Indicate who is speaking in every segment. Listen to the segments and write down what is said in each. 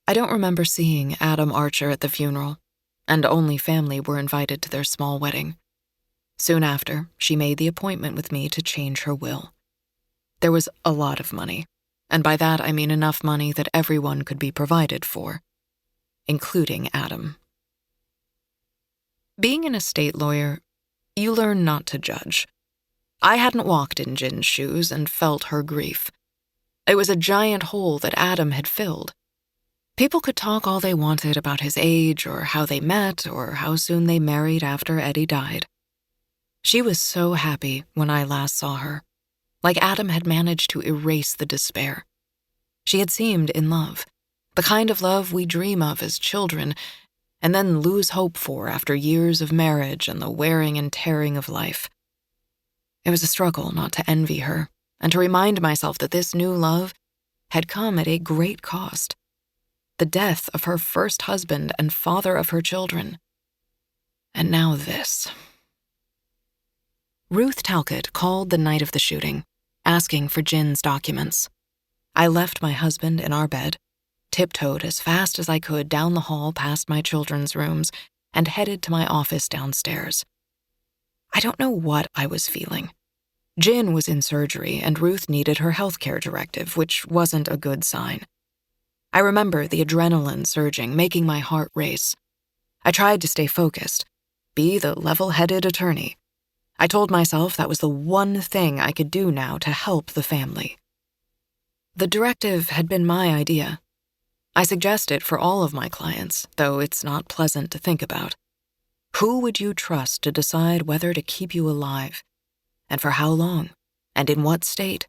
Speaker 1: I don't remember seeing Adam Archer at the funeral, and only family were invited to their small wedding. Soon after, she made the appointment with me to change her will. There was a lot of money, and by that I mean enough money that everyone could be provided for, including Adam. Being an estate lawyer, you learn not to judge. I hadn't walked in Jin's shoes and felt her grief. It was a giant hole that Adam had filled. People could talk all they wanted about his age or how they met or how soon they married after Eddie died. She was so happy when I last saw her, like Adam had managed to erase the despair. She had seemed in love, the kind of love we dream of as children and then lose hope for after years of marriage and the wearing and tearing of life. It was a struggle not to envy her and to remind myself that this new love had come at a great cost. The death of her first husband and father of her children. And now this. Ruth Talcott called the night of the shooting, asking for Jin's documents. I left my husband in our bed, tiptoed as fast as I could down the hall past my children's rooms, and headed to my office downstairs. I don't know what I was feeling. Jin was in surgery, and Ruth needed her healthcare directive, which wasn't a good sign. I remember the adrenaline surging, making my heart race. I tried to stay focused, be the level-headed attorney. I told myself that was the one thing I could do now to help the family. The directive had been my idea. I suggest it for all of my clients, though it's not pleasant to think about. Who would you trust to decide whether to keep you alive? And for how long? And in what state?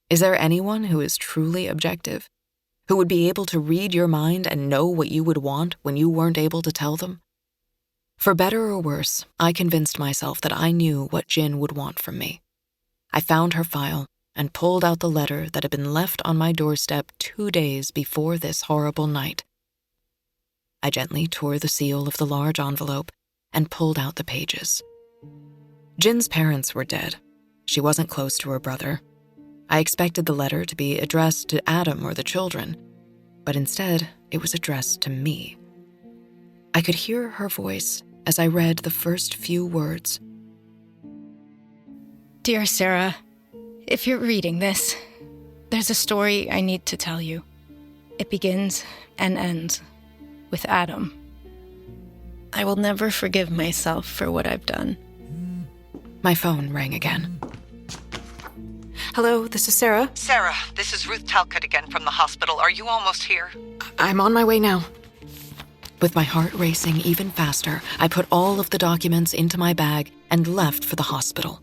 Speaker 1: Is there anyone who is truly objective? Who would be able to read your mind and know what you would want when you weren't able to tell them? For better or worse, I convinced myself that I knew what Jin would want from me. I found her file and pulled out the letter that had been left on my doorstep 2 days before this horrible night. I gently tore the seal of the large envelope and pulled out the pages. Jin's parents were dead. She wasn't close to her brother. I expected the letter to be addressed to Adam or the children, but instead it was addressed to me. I could hear her voice as I read the first few words.
Speaker 2: Dear Sarah, if you're reading this, there's a story I need to tell you. It begins and ends with Adam. I will never forgive myself for what I've done.
Speaker 1: My phone rang again. Hello, this is Sarah.
Speaker 3: Sarah, this is Ruth Talcott again from the hospital. Are you almost here?
Speaker 1: I'm on my way now. With my heart racing even faster, I put all of the documents into my bag and left for the hospital.